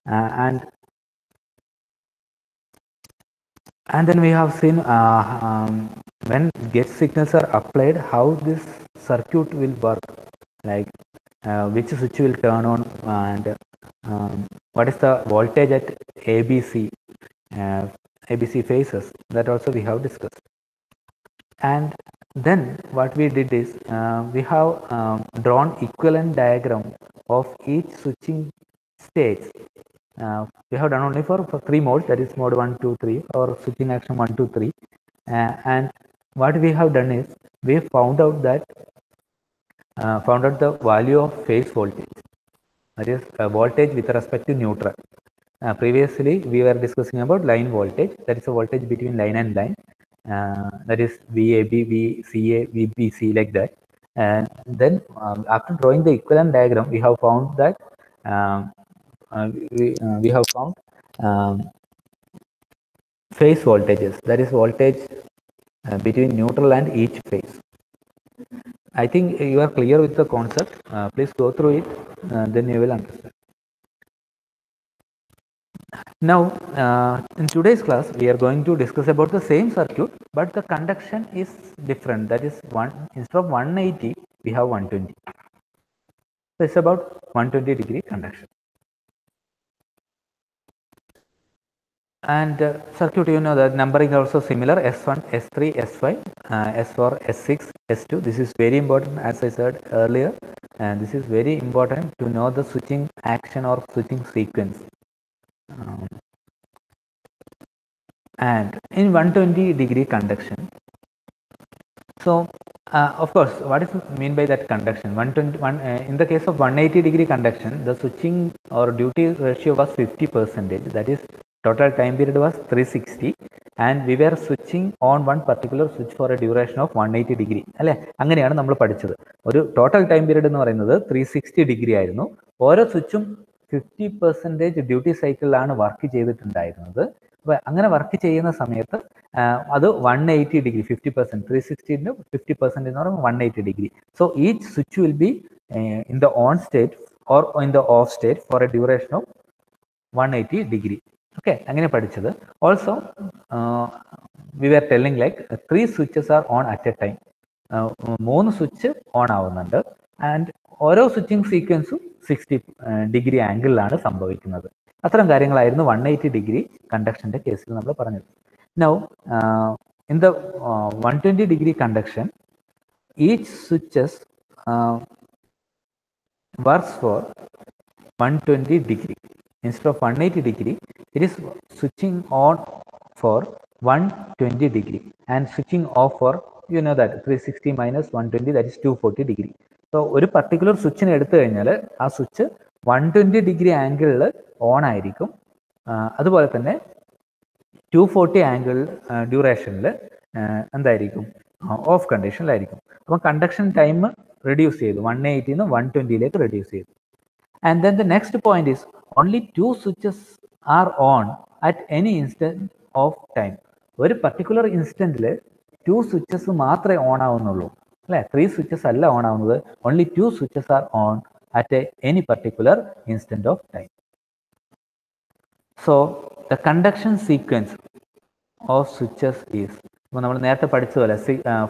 and then we have seen when gate signals are applied, how this circuit will work, like which switch will turn on, and what is the voltage at ABC, uh, ABC phases. That also we have discussed. And then what we did is we have drawn equivalent diagram of each switching stage. We have done only for 3 modes, that is mode 1, 2, 3, or switching action 1, 2, 3. And what we have done is we found out that the value of phase voltage, that is voltage with respect to neutral. Previously, we were discussing about line voltage, that is a voltage between line and line, that is VAB, VCA, VBC, like that. And then after drawing the equivalent diagram, we have found that we have found phase voltages, that is voltage between neutral and each phase. I think you are clear with the concept. Please go through it, then you will understand. Now, in today's class, we are going to discuss about the same circuit, but the conduction is different. That is, instead of 180, we have 120. So it's about 120-degree conduction. And circuit, you know, the numbering also similar: S1, S3, S5, S4, S6, S2. This is very important, as I said earlier, and this is very important to know the switching action or switching sequence. And in 120-degree conduction, so of course, what is mean by that conduction? 121 in the case of 180-degree conduction, the switching or duty ratio was 50%. That is, total time period was 360, and we were switching on one particular switch for a duration of 180 degree. അല്ലേ, അങ്ങനെയാണ് നമ്മൾ പഠിച്ചത്. ഒരു total time period എന്ന് പറയുന്നത് 360 degree ആയിരുന്നു. ഓരോ സ്വിച്ചും 50% duty സൈക്കിളിലാണ് work ചെയ്തിട്ടുണ്ടായിരുന്നത്. അപ്പോൾ അങ്ങനെ വർക്ക് ചെയ്യുന്ന സമയത്ത് അത് 180 ഡിഗ്രി, 50%, 360 50% എന്ന് പറയുമ്പോൾ 180 degree. So each switch will be in the on state or in the off state for a duration of 180 degree. Okay, അങ്ങനെ പഠിച്ചത്. Also we are telling like 3 switches are on at a time. 3 switch on ആവുന്നുണ്ട്, and ഓരോ switching സീക്വൻസും 60 degree ആംഗിളിലാണ് സംഭവിക്കുന്നത്. അത്തരം കാര്യങ്ങളായിരുന്നു 180 degree കണ്ടക്ഷന്റെ കേസിൽ നമ്മൾ പറഞ്ഞത്. Now in the 120 degree conduction, each switches works four 120 degree. Instead of 180 degree, it is switching on for 120 degree and switching off for, you know, that 360 minus 120, that is 240 degree. So ഒരു particular സ്വിച്ചിനെ എടുത്തു കഴിഞ്ഞാൽ ആ switch 120 degree ആംഗിളിൽ on ആയിരിക്കും. അതുപോലെ തന്നെ 240 angle ഡ്യൂറേഷനിൽ എന്തായിരിക്കും, of കണ്ടീഷനിലായിരിക്കും. അപ്പം കണ്ടക്ഷൻ ടൈം റെഡ്യൂസ് ചെയ്തു, 180 നിന്ന് 120ലേക്ക് റെഡ്യൂസ് ചെയ്തു. And then the next point is only 2 switches are on at any instant of time. ഒരു പർട്ടിക്കുലർ ഇൻസ്റ്റന്റിൽ 2 switches മാത്രമേ ഓൺ ആവുന്നുള്ളൂ, അല്ലേ? 3 switches അല്ല ഓൺ ആവുന്നത്. only 2 switches are on at any particular instant of time. So the conduction sequence of switches is, ഇപ്പോൾ നമ്മൾ നേരത്തെ പഠിച്ചതുപോലെ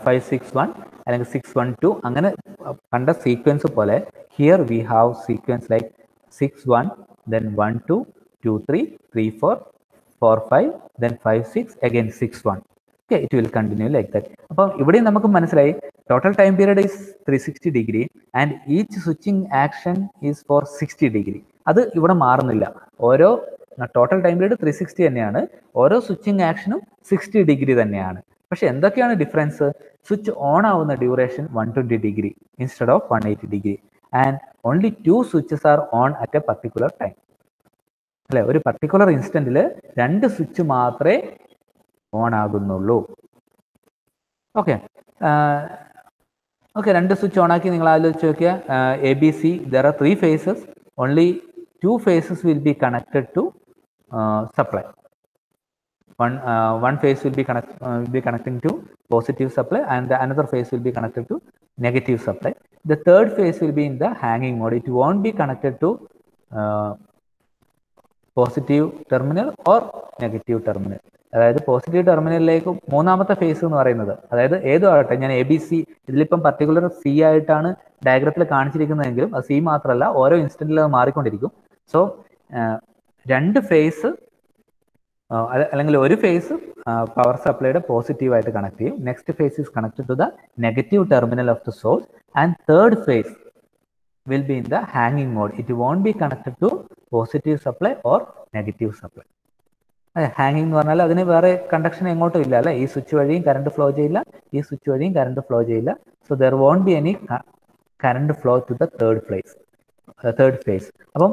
561 അല്ലെങ്കിൽ 612 അങ്ങനെ കണ്ട സീക്വൻസ് പോലെ, here we have sequence like 61, then 12, 23, 34, 45, then 56, again 61. Okay, it will continue like that. അപ്പോൾ ഇവിടെ നമുക്ക് മനസ്സിലായി total time period is 360 degree and each switching action is for 60 degree. അത് ഇവിടെ മാറുന്നില്ല. ഓരോ ടോട്ടൽ ടൈം പീരീഡ് 360 തന്നെയാണ്, ഓരോ സ്വിച്ചിങ് ആക്ഷനും 60 ഡിഗ്രി തന്നെയാണ്. പക്ഷെ എന്തൊക്കെയാണ് ഡിഫറൻസ്? സ്വിച്ച് ഓൺ ആവുന്ന duration 120 degree instead of 180 degree, and only 2 switches are on at a particular time. അല്ലെ, ഒരു പർട്ടിക്കുലർ ഇൻസ്റ്റന്റിൽ 2 സ്വിച്ച് മാത്രമേ ഓൺ ആകുന്നുള്ളൂ. ഓക്കെ ഓക്കെ, 2 സ്വിച്ച് ഓൺ ആക്കി നിങ്ങൾ ആലോചിച്ച് നോക്കിയാൽ ABC, there are 3 phases, only 2 phases will be connected to supply. One phase will be connecting to positive supply, and the another phase will be connected to negative supply. The third phase will be in the hanging mode. It won't be connected to positive terminal or negative terminal. അതായത് positive ടെർമിനലിലേക്ക് മൂന്നാമത്തെ phase എന്ന് പറയുന്നത്, അതായത് ഏതും ആകട്ടെ, ഞാൻ A B C ഇതിലിപ്പം പർട്ടിക്കുലർ സി ആയിട്ടാണ് ഡയഗ്രത്തിൽ കാണിച്ചിരിക്കുന്നതെങ്കിലും അത് സി മാത്രമല്ല, ഓരോ ഇൻസ്റ്റന്റിലും അത് മാറിക്കൊണ്ടിരിക്കും. സോ രണ്ട് ഫേസ് അല്ലെങ്കിൽ ഒരു ഫേസ് പവർ സപ്ലൈയുടെ പോസിറ്റീവായിട്ട് കണക്ട് ചെയ്യും. Next phase is connected to the negative terminal of the source and third phase will be in the hanging mode. It won't be connected to positive supply or negative supply. ഹാങ്ങിങ് എന്ന് പറഞ്ഞാൽ അതിന് വേറെ conduction എങ്ങോട്ടും ഇല്ല അല്ലേ, ഈ switch വഴിയും കറണ്ട് ഫ്ലോ ചെയ്യില്ല, ഈ സ്വിച്ച് വഴിയും കറണ്ട് ഫ്ലോ ചെയ്യില്ല. So there won't be any current flow to the third phase. അപ്പം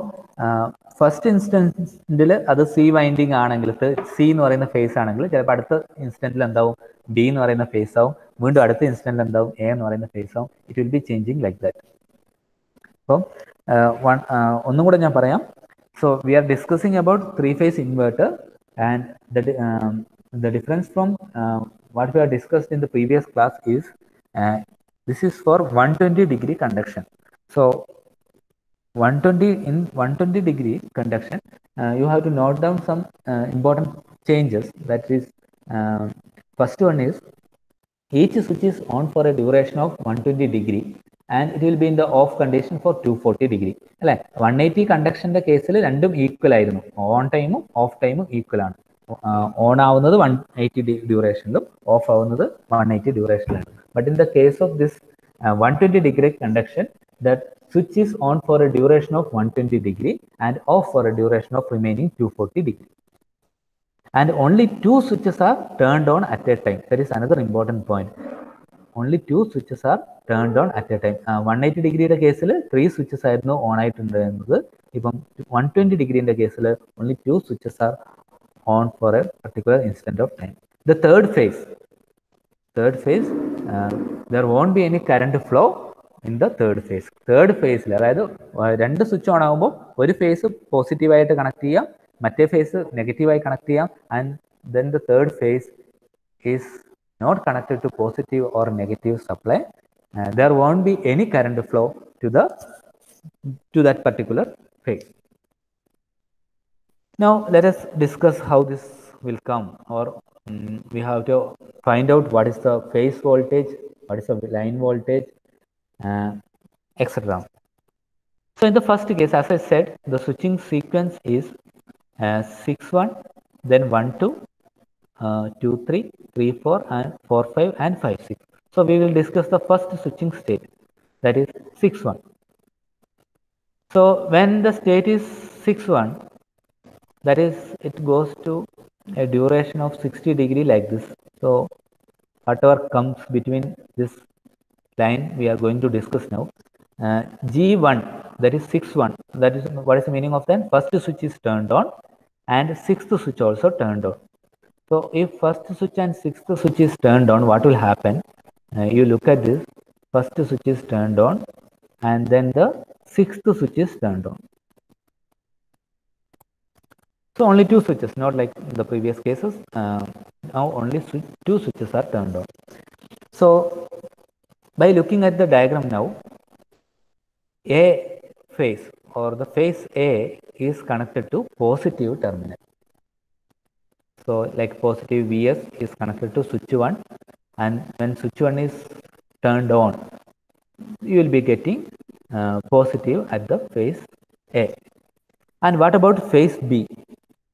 ഫസ്റ്റ് ഇൻസ്റ്റൻറ്റിൽ അത് സി വൈൻഡിങ് ആണെങ്കിൽ, സി എന്ന് പറയുന്ന ഫേസ് ആണെങ്കിൽ, ചിലപ്പോൾ അടുത്ത ഇൻസ്റ്റൻറ്റിൽ എന്താവും ബി എന്ന് പറയുന്ന ഫേസ് ആവും, വീണ്ടും അടുത്ത ഇൻസ്റ്റൻറ്റിൽ എന്താവും എ എന്ന് പറയുന്ന ഫേസ് ആവും. It will be changing like that. അപ്പം ഒന്നും കൂടെ ഞാൻ പറയാം. So we R discussing about three phase inverter and the difference from what we have discussed in the previous class is this is for 120-degree conduction. So 120-degree conduction, you have to note down some important changes. That is, first one is each switch is on for a duration of 120-degree and it will be in the off condition for 240-degree. അല്ലെ, 180 കണ്ടക്ഷന്റെ കേസിൽ രണ്ടും equal ആയിരുന്നു, on ടൈമും of ടൈമും equal ആണ്. On ആവുന്നത് 180 ഡ്യൂറേഷനിലും off ആവുന്നത് 180 ഡ്യൂറേഷനിലാണ്. But in the case of this 120-degree conduction, that switch is on for a duration of 120-degree and off for a duration of remaining 240-degree. And only two switches are turned on at a time. That is another important point. Only two switches are turned on at a time. 180-degree കേസിൽ 3 switches ആയിരുന്നു on ആയിട്ടുണ്ടായിരുന്നത്. ഇപ്പം 120-degree കേസിൽ only 2 switches are on for a particular instant of time. The third phase, there won't be any current flow in the third phase. Third phase, അതായത് രണ്ട് switch on ആകുമ്പോൾ ഒരു face പോസിറ്റീവായിട്ട് connect ചെയ്യാം, മറ്റേ face നെഗറ്റീവായി connect ചെയ്യാം. And then the third face is not connected to positive or negative supply. There won't be any current flow to that particular phase. Now let us discuss how this will come, or we have to find out what is the phase voltage, what is the line voltage, etc. So in the first case, as I said, the switching sequence is 6-1, then 1-2, 2-3, 3-4, and 4-5, and 5-6. So we will discuss the first switching state, that is 6-1. So when the state is 6-1, that is, it goes to a duration of 60-degree like this. So whatever comes between this line we are going to discuss now. G1, that is 6-1, that is what is the meaning of that? First switch is turned on and sixth switch also turned on. So if first switch and sixth switch is turned on, what will happen? You look at this, first switch is turned on and then the sixth switch is turned on. So only two switches, not like the previous cases. Now only two switches are turned on. So by looking at the diagram now, A phase or the phase A is connected to positive terminal. So like positive Vs is connected to switch 1, and when switch 1 is turned on, you will be getting positive at the phase A. And what about phase B?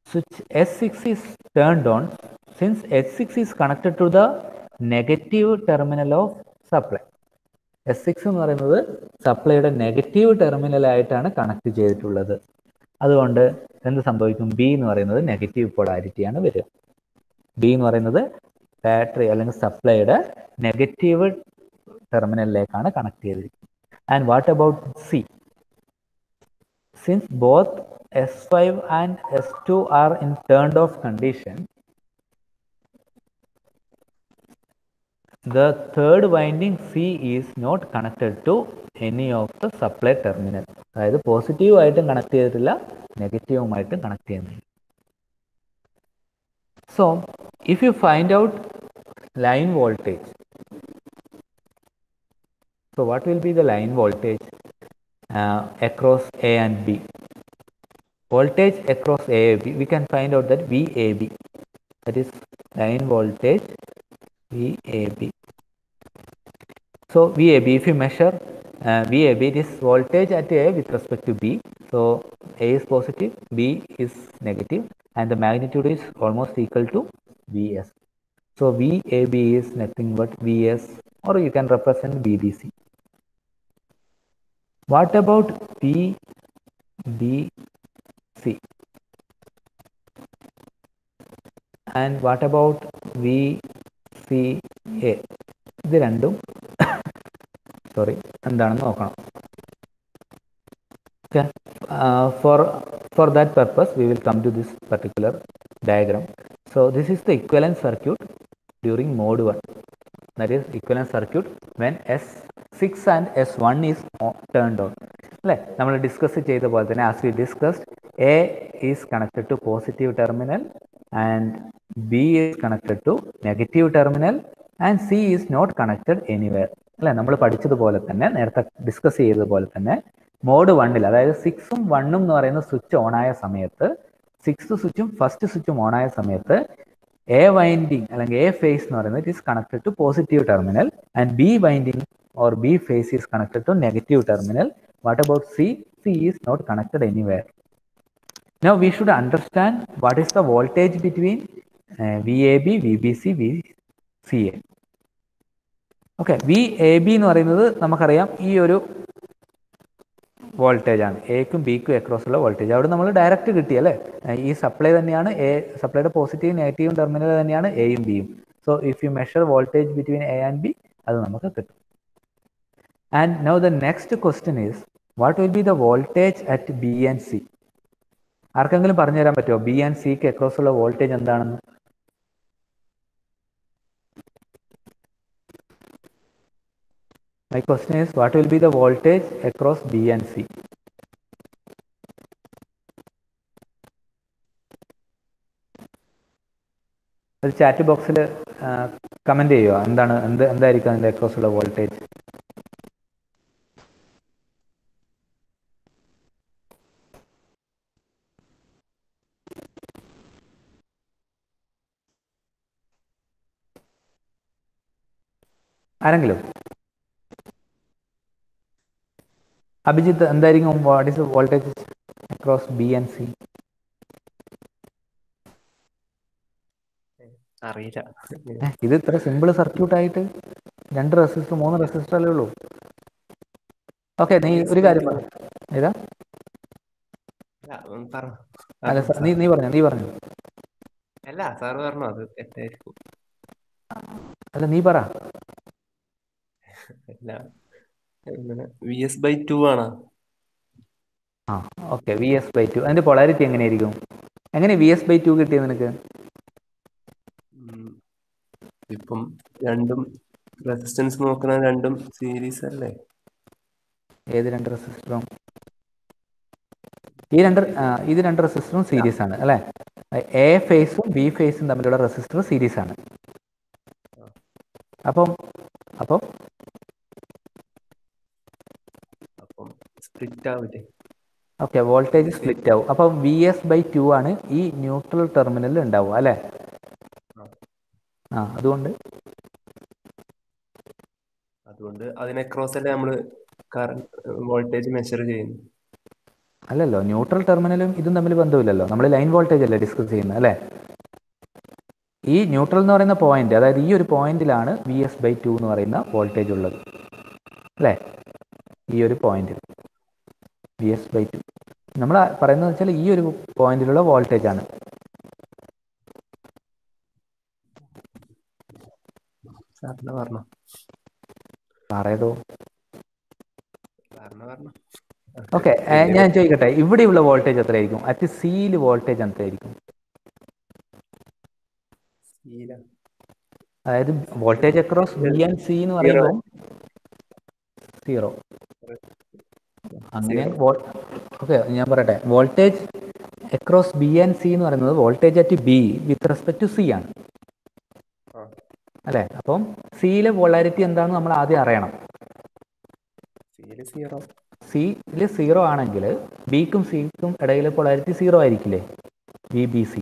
Switch S6 is turned on. Since S6 is connected to the negative terminal of supply, S6 എന്ന് പറയുന്നത് സപ്ലൈയുടെ negative ടെർമിനലായിട്ടാണ് connect ചെയ്തിട്ടുള്ളത്. അതുകൊണ്ട് എന്ത് സംഭവിക്കും? B എന്ന് പറയുന്നത് negative പൊളാരിറ്റിയാണ് വരിക. B എന്ന് പറയുന്നത് ബാറ്ററി അല്ലെങ്കിൽ സപ്ലൈയുടെ നെഗറ്റീവ് ടെർമിനലിലേക്കാണ് കണക്ട് ചെയ്തിരിക്കുന്നത്. And what about C? Since both S5 and S2 are in turned off condition, the third winding C is not connected to any of the supply terminal. അതായത് positive ആയിട്ടും connect ചെയ്തിട്ടില്ല, നെഗറ്റീവുമായിട്ടും connect ചെയ്യുന്നില്ല. So if you find out line voltage, so what will be the line voltage across A and B? voltage across AAB, we can find out that VAB, that is line voltage VAB. So VAB, if you measure VAB, it is voltage at A with respect to B. So A is positive, B is negative, and the magnitude is almost equal to Vs. So VAB is nothing but Vs, or you can represent VBC. What about VBC? And what about VCA? ഇത് രണ്ടും sorry എന്താണെന്ന് നോക്കണം. Okay. For that purpose, we will come to this particular diagram. So this is the equivalent circuit during mode 1. That is equivalent circuit when S6 and S1 is turned on. അല്ലേ, നമ്മൾ discuss ചെയ്ത പോലെ തന്നെ as we discussed, A is connected to positive terminal and B is connected to negative terminal and C is not connected anywhere. അല്ലേ, നമ്മൾ പഠിച്ചതുപോലെ തന്നെ, നേരത്തെ discuss ചെയ്തതുപോലെ തന്നെ മോഡ് 1-ൽ, അതായത് 6ഉം 1ഉം എന്ന് പറയുന്ന സ്വിച്ച് ഓൺ ആയ സമയത്ത്, 6th സ്വിച്ചും ഫസ്റ്റ് സ്വിച്ചും ഓൺ ആയ സമയത്ത് A winding അല്ലെങ്കിൽ A phase എന്ന് പറയുന്നത് it is connected to positive terminal and B winding or B phase is connected to negative terminal. What about C? C is not connected anywhere. Now we should understand what is the voltage between VAB, VBC, VCA. Okay, VAB എന്ന് പറയുന്നത് നമുക്കറിയാം ഈ ഒരു voltage ആണ്, എക്കും ബിക്കും across ഉള്ള voltage. അവിടെ നമ്മൾ direct കിട്ടി അല്ലേ, ഈ സപ്ലൈ തന്നെയാണ് എ, സപ്ലൈയുടെ പോസിറ്റീവും നെഗറ്റീവും ടെർമിനൽ തന്നെയാണ് എയും ബിയും. So if you measure voltage between A and B, അത് നമുക്ക് കിട്ടും. And now the next question is what will be the voltage at B and C? ആർക്കെങ്കിലും പറഞ്ഞു തരാൻ പറ്റുമോ ബി ആൻഡ് സിക്ക് അക്രോസ് ഉള്ള വോൾട്ടേജ് എന്താണെന്ന്? My question is, what will be the voltage across B and C? അത് chat ബോക്സിൽ comment ചെയ്യുക, എന്തായിരിക്കും അതിന്റെ അക്രോസ് ഉള്ള വോൾട്ടേജ്? ആരെങ്കിലും? അഭിജിത്ത്, എന്തായിരിക്കും what is the voltage across B and C? അറിയില്ല. ഇത് ഇത്ര സിമ്പിൾ സർക്യൂട്ട് ആയിട്ട് 2 റെസിസ്റ്റർ 3 റെസിസ്റ്റർ അല്ലേ ഉള്ളൂ. ഓക്കെ, നീ ഒരു കാര്യം പറ. ഏതാ? അല്ല നീ പറഞ്ഞു. അല്ല സാർ പറഞ്ഞു അത് തെറ്റായിരിക്കും. അല്ല നീ പറ. അല്ല VS/2 ആണ്. ആ ഓക്കെ, VS/2. അതിന്റെ പൊളാരിറ്റി എങ്ങനെയായിരിക്കും? എങ്ങനെ VS/2 കിട്ടിയത് നിനക്ക്? ഇപ്പം രണ്ടും റെസിസ്റ്റൻസ് നോക്കണ രണ്ടും സീരീസ് അല്ലേ? ഏത് 2 റെസിസ്റ്ററും? ഇത് 2 റെസിസ്റ്ററും സീരീസ് ആണ് അല്ലേ? എ ഫേസും ബി ഫേസും തമ്മിലുള്ള റെസിസ്റ്റർ സീരീസ് ആണ്. അപ്പം സ്പ്ലിറ്റ് ആവില്ലേ? ഓക്കെ, വോൾട്ടേജ് സ്പ്ലിറ്റ് ആവും. അപ്പം VS/2 ആണ് ഈ ന്യൂട്രൽ ടെർമിനലിൽ ഉണ്ടാവുക അല്ലേ? അതുകൊണ്ട് അതിനെ ക്രോസ് അല്ലേ നമ്മൾ വോൾട്ടേജ് മെഷർ ചെയ്യുന്നു? അല്ലല്ലോ, ന്യൂട്രൽ ടെർമിനലും ഇതും തമ്മിൽ ബന്ധമില്ലല്ലോ. നമ്മൾ ലൈൻ വോൾട്ടേജ് അല്ലേ ഡിസ്കസ് ചെയ്യുന്നത് അല്ലേ? ഈ ന്യൂട്രൽ എന്ന് പറയുന്ന പോയിന്റ്, അതായത് ഈ ഒരു പോയിന്റിലാണ് VS/2 എന്ന് പറയുന്ന വോൾട്ടേജ് ഉള്ളത് അല്ലേ? ഈ ഒരു പോയിന്റിൽ VS/2 നമ്മൾ പറയുന്നത് വെച്ചാൽ ഈ ഒരു പോയിന്റിലുള്ള വോൾട്ടേജ് ആണ്. പറയതോ? ഓക്കെ, ഞാൻ ചോദിക്കട്ടെ, ഇവിടെയുള്ള വോൾട്ടേജ് എത്രയായിരിക്കും? അറ്റ് സിയിൽ വോൾട്ടേജ് എത്രയായിരിക്കും? അതായത് voltage across B and C എന്ന് പറയുമ്പോൾ 0. അങ്ങനെ ഓക്കെ, ഞാൻ പറയട്ടെ, voltage across B and C എന്ന് പറയുന്നത് voltage at B with respect to C ആണ് അല്ലേ? അപ്പം സിയിലെ പോളാരിറ്റി എന്താണെന്ന് നമ്മൾ ആദ്യം അറിയണം. സിയിൽ 0 ആണെങ്കിൽ ബിക്കും സിക്കും ഇടയിലെ പൊളാരിറ്റി 0 ആയിരിക്കില്ലേ? ബി ബി സി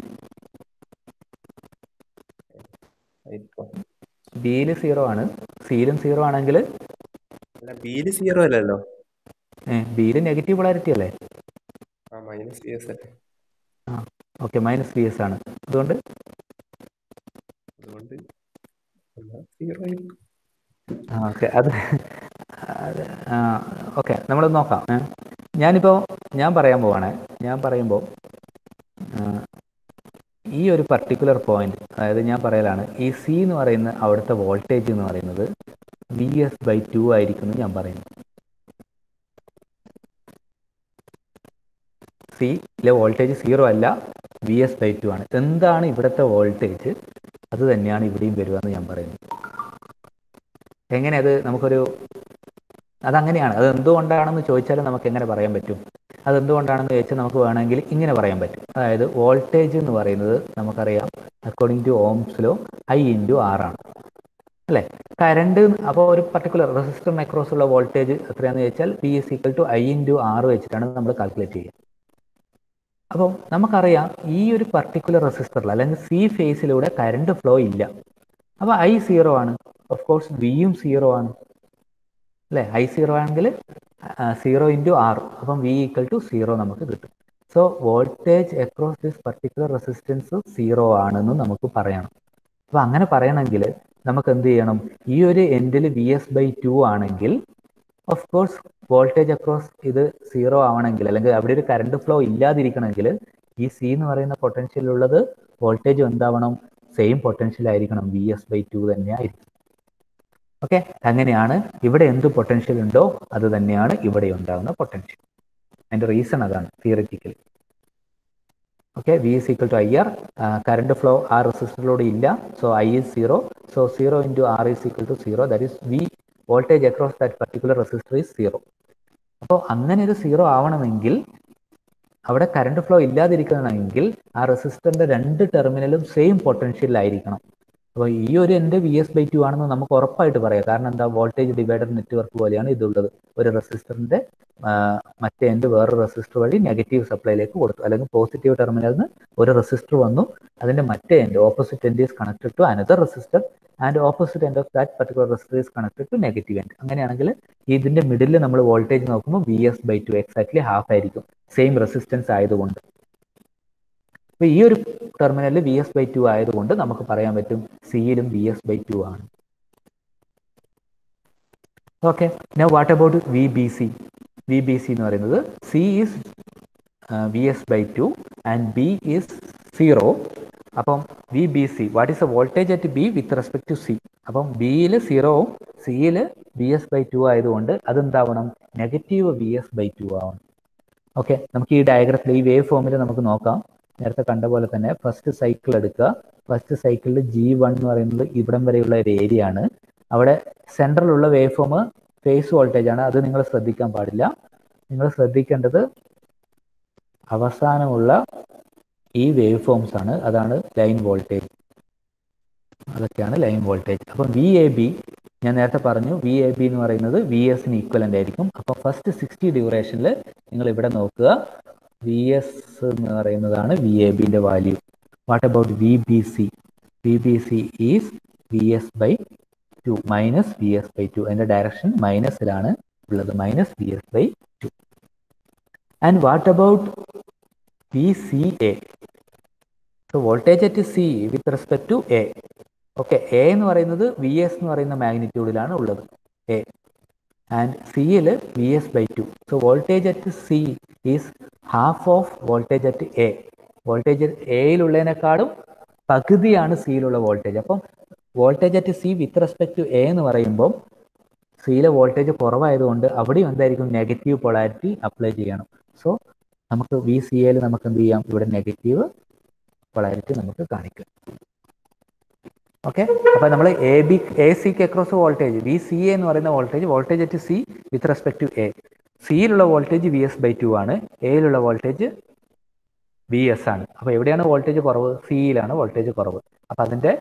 ബിയിൽ 0 ആണ്, സിയിലും 0 ആണെങ്കിൽ അല്ല ബിയിൽ 0 അല്ലല്ലോ. ബിയിൽ നെഗറ്റീവ് പൊളാരിറ്റി അല്ലേ? മൈനസ് ബി എസ് അല്ലേ? ഓക്കെ, മൈനസ് ബി എസ് ആണ്. അതുകൊണ്ട് 0 ആയിരിക്കും. ഓക്കെ, അത് ഓക്കെ, നമ്മളൊന്ന് നോക്കാം. ഞാൻ പറയാൻ പോവാണ്. ഞാൻ പറയുമ്പോൾ ഈ ഒരു പർട്ടിക്കുലർ പോയിന്റ്, അതായത് ഞാൻ പറയലാണ് ഈ സി എന്ന് പറയുന്ന അവിടുത്തെ വോൾട്ടേജ് എന്ന് പറയുന്നത് VS/2 ആയിരിക്കും എന്ന് ഞാൻ പറയുന്നു. സിയിലെ വോൾട്ടേജ് 0 അല്ല, VS/2 ആണ്. എന്താണ് ഇവിടുത്തെ വോൾട്ടേജ്, അത് തന്നെയാണ് ഇവിടെയും വരിക എന്ന് ഞാൻ പറയുന്നു. എങ്ങനെ അത് അതങ്ങനെയാണ്. അത് എന്തുകൊണ്ടാണെന്ന് ചോദിച്ചാൽ നമുക്ക് എങ്ങനെ പറയാൻ പറ്റും? അതെന്തുകൊണ്ടാണെന്ന് ചോദിച്ചാൽ നമുക്ക് വേണമെങ്കിൽ ഇങ്ങനെ പറയാൻ പറ്റും. അതായത് വോൾട്ടേജ് എന്ന് പറയുന്നത് നമുക്കറിയാം, according to Ohm's law I/R ആണ് അല്ലേ? കറണ്ട് അപ്പോൾ ഒരു പർട്ടിക്കുലർ റെസിസ്റ്ററിന് അക്രോസ് ഉള്ള വോൾട്ടേജ് എത്രയാണെന്ന് ചോദിച്ചാൽ V = I/R വെച്ചിട്ടാണ് നമ്മൾ കാൽക്കുലേറ്റ് ചെയ്യുക. അപ്പോൾ നമുക്കറിയാം ഈ ഒരു പർട്ടിക്കുലർ റെസിസ്റ്ററിൽ അല്ലെങ്കിൽ സി ഫേസിലൂടെ കറണ്ട് ഫ്ലോ ഇല്ല. അപ്പോൾ I 0 ആണ്. ഓഫ് കോഴ്സ് വിയും 0 ആണ് അല്ലേ? I 0 ആണെങ്കിൽ 0 × R, അപ്പം V = 0 നമുക്ക് കിട്ടും. So voltage across this particular resistance 0 ആണെന്ന് നമുക്ക് പറയണം. അപ്പോൾ അങ്ങനെ പറയണമെങ്കിൽ നമുക്ക് എന്ത് ചെയ്യണം? ഈ ഒരു എൻഡിൽ VS/2 ആണെങ്കിൽ ഓഫ് കോഴ്സ് വോൾട്ടേജ് അക്രോസ് ഇത് 0 ആവണമെങ്കിൽ, അല്ലെങ്കിൽ അവിടെ ഒരു കറണ്ട് ഫ്ലോ ഇല്ലാതിരിക്കണമെങ്കിൽ ഈ സി എന്ന് പറയുന്ന പൊട്ടൻഷ്യൽ ഉള്ളത് വോൾട്ടേജ് എന്താവണം? സെയിം പൊട്ടൻഷ്യൽ ആയിരിക്കണം, VS/2 തന്നെ ആയിരിക്കും. ഓക്കെ, അങ്ങനെയാണ് ഇവിടെ എന്ത് പൊട്ടൻഷ്യൽ ഉണ്ടോ അത് തന്നെയാണ് ഇവിടെ ഉണ്ടാകുന്ന പൊട്ടൻഷ്യൽ. അതിൻ്റെ റീസൺ അതാണ് theoretically. Okay, V = IR, current flow ആ റെസിസ്റ്ററിലൂടെ ഇല്ല. So I is 0. So 0 × R is equal to 0. That is V voltage across that particular resistor is 0. അപ്പോൾ അങ്ങനെ ഒരു 0 ആവണമെങ്കിൽ, അവിടെ കറണ്ട് ഫ്ലോ ഇല്ലാതിരിക്കണമെങ്കിൽ ആ റെസിസ്റ്ററിന്റെ രണ്ട് ടെർമിനലും സെയിം പൊട്ടൻഷ്യലായിരിക്കണം. അപ്പോൾ ഈ ഒരു എൻ്റെ VS/2 ആണെന്ന് നമുക്ക് ഉറപ്പായിട്ട് പറയാം. കാരണം എന്താ? വോൾട്ടേജ് ഡിവൈഡർ നെറ്റ്വർക്ക് പോലെയാണ് ഇതുള്ളത്. ഒരു റെസിസ്റ്ററിന്റെ മറ്റേ എൻഡ് വേറൊരു റെസിസ്റ്റർ വഴി നെഗറ്റീവ് സപ്ലൈയിലേക്ക് കൊടുത്തു, അല്ലെങ്കിൽ പോസിറ്റീവ് ടെർമിനലിൽ നിന്ന് ഒരു റെസിസ്റ്റർ വന്നു, അതിന്റെ മറ്റേ end opposite end is connected to another resistor and opposite end of that particular resistor is connected to negative end. അങ്ങനെയാണെങ്കിൽ ഇതിന്റെ മിഡിൽ നമ്മൾ വോൾട്ടേജ് നോക്കുമ്പോൾ VS/2 എക്സാക്ട്ലി ഹാഫ് ആയിരിക്കും, സെയിം റെസിസ്റ്റൻസ് ആയതുകൊണ്ട്. അപ്പോൾ ഈ ഒരു ടെർമിനലിൽ VS/2 ആയതുകൊണ്ട് നമുക്ക് പറയാൻ പറ്റും സിയിലും VS/2 ആണ്. Okay, now what about VBC? VBC എന്ന് പറയുന്നത് C is VS/2 and B is 0. അപ്പം VBC, what is a voltage at B with respect to C? അപ്പം ബിയിൽ 0വും സിയിൽ VS/2 ആയതുകൊണ്ട് അതെന്താവണം? നെഗറ്റീവ് VS/2 ആവണം. ഓക്കെ, നമുക്ക് ഈ ഡയഗ്രത്തിൽ ഈ വേവ് ഫോമിൽ നമുക്ക് നോക്കാം. നേരത്തെ കണ്ട പോലെ തന്നെ ഫസ്റ്റ് സൈക്കിൾ എടുക്കുക. ഫസ്റ്റ് സൈക്കിളിൽ G1 എന്ന് പറയുന്നത് ഇവിടം വരെയുള്ള ഒരു ഏരിയ ആണ്. അവിടെ സെൻട്രലുള്ള വേവ് ഫോം ഫേസ് വോൾട്ടേജ് ആണ്. അത് നിങ്ങൾ ശ്രദ്ധിക്കാൻ പാടില്ല. നിങ്ങൾ ശ്രദ്ധിക്കേണ്ടത് അവസാനമുള്ള ഈ വേവ് ഫോംസ് ആണ്. അതാണ് ലൈൻ വോൾട്ടേജ്. അതൊക്കെയാണ് ലൈൻ വോൾട്ടേജ്. അപ്പം VAB ഞാൻ നേരത്തെ പറഞ്ഞു, VAB എന്ന് പറയുന്നത് VS-ന് ഈക്വലൻ്റ് ആയിരിക്കും. അപ്പം ഫസ്റ്റ് 60 ഡ്യൂറേഷനിൽ നിങ്ങൾ ഇവിടെ നോക്കുക, VS എന്ന് പറയുന്നതാണ് VABന്റെ value. What about VBC? VBC is VS/2 minus VS/2. അതിന്റെ ഡയറക്ഷൻ മൈനസിലാണ് ഉള്ളത്, minus VS/2. And what about VCA? So voltage at C with respect to A. Okay, A എന്ന് പറയുന്നത് VS എന്ന് പറയുന്ന മാഗ്നിറ്റ്യൂഡിലാണ് ഉള്ളത്, A. ആൻഡ് സിയിൽ VS/2. So voltage at C is half of voltage at A. Voltage എയിലുള്ളതിനേക്കാളും പകുതിയാണ് സിയിലുള്ള voltage. അപ്പം voltage at C with respect to A എന്ന് പറയുമ്പോൾ സിയിലെ വോൾട്ടേജ് കുറവായതുകൊണ്ട് അവിടെയും എന്തായിരിക്കും? നെഗറ്റീവ് പൊളാരിറ്റി അപ്ലൈ ചെയ്യണം. സോ നമുക്ക് VCAയിൽ നമുക്ക് എന്ത് ചെയ്യാം? ഇവിടെ നെഗറ്റീവ് പൊളാരിറ്റി നമുക്ക് കാണിക്കാം. ഓക്കെ, അപ്പോൾ നമ്മൾ AC അക്രോസ് വോൾട്ടേജ് VCA എന്ന് പറയുന്ന voltage at C with respect to A. സിയിലുള്ള വോൾട്ടേജ് VS/2 ആണ്, എയിലുള്ള വോൾട്ടേജ് VS ആണ്. അപ്പോൾ എവിടെയാണ് വോൾട്ടേജ് കുറവ്? സിയിലാണ് വോൾട്ടേജ് കുറവ്. അപ്പം അതിൻ്റെ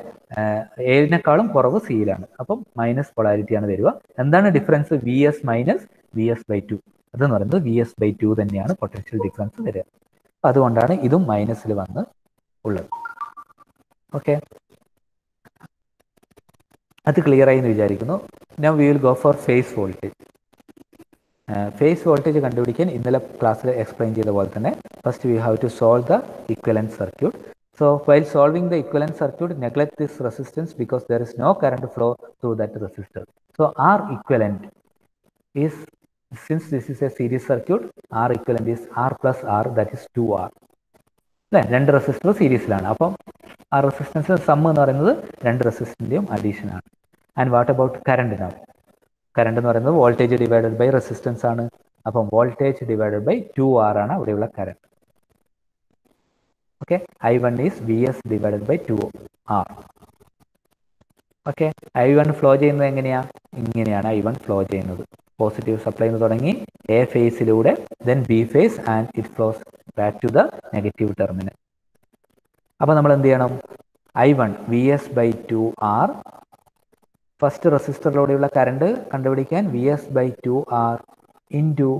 എയിനേക്കാളും കുറവ് സിയിലാണ്. അപ്പം മൈനസ് പൊളാരിറ്റിയാണ് വരിക. എന്താണ് ഡിഫറൻസ്? VS minus VS/2. അതെന്ന് പറയുന്നത് VS/2 തന്നെയാണ് പൊട്ടൻഷ്യൽ ഡിഫറൻസ് വരിക. അപ്പം അതുകൊണ്ടാണ് ഇതും മൈനസിൽ വന്ന് ഉള്ളത്. ഓക്കെ, അത് ക്ലിയർ ആയി എന്ന് വിചാരിക്കുന്നു. Now we will go for phase voltage. Phase voltage കണ്ടുപിടിക്കാൻ ഇന്നലെ ക്ലാസ്സിൽ എക്സ്പ്ലെയിൻ ചെയ്ത പോലെ തന്നെ first we have to solve the equivalent circuit. So while solving the equivalent circuit, neglect this resistance because there is no current flow through that resistor. So R equivalent is, since this is a series circuit, R equivalent is R plus R, that is 2R. രണ്ട് resistor സീരീസിലാണ്. അപ്പം ആ resistance some എന്ന് പറയുന്നത് രണ്ട് റെസിസ്റ്ററിൻ്റെയും addition ആണ്. And what about current? നാ current എന്ന് പറയുന്നത് വോൾട്ടേജ് ഡിവൈഡഡ് ബൈ റെസിസ്റ്റൻസ് ആണ്. അപ്പം വോൾട്ടേജ് ഡിവൈഡഡ് ബൈ 2R ആണ് അവിടെയുള്ള current. Okay, I1 is VS divided by 2R. Okay, I1 flow ചെയ്യുന്നത് എങ്ങനെയാണ്? ഇങ്ങനെയാണ് I1 ഫ്ലോ ചെയ്യുന്നത്. പോസിറ്റീവ് സപ്ലൈ നിന്ന് തുടങ്ങി എ ഫേസിലൂടെ, then B phase, and it flows back to the negative terminal. അപ്പോൾ നമ്മൾ എന്ത് ചെയ്യണം? I1 VS/2R, ഫസ്റ്റ് റെസിസ്റ്ററിലൂടെയുള്ള കറണ്ട് കണ്ടുപിടിക്കാൻ VS/2R into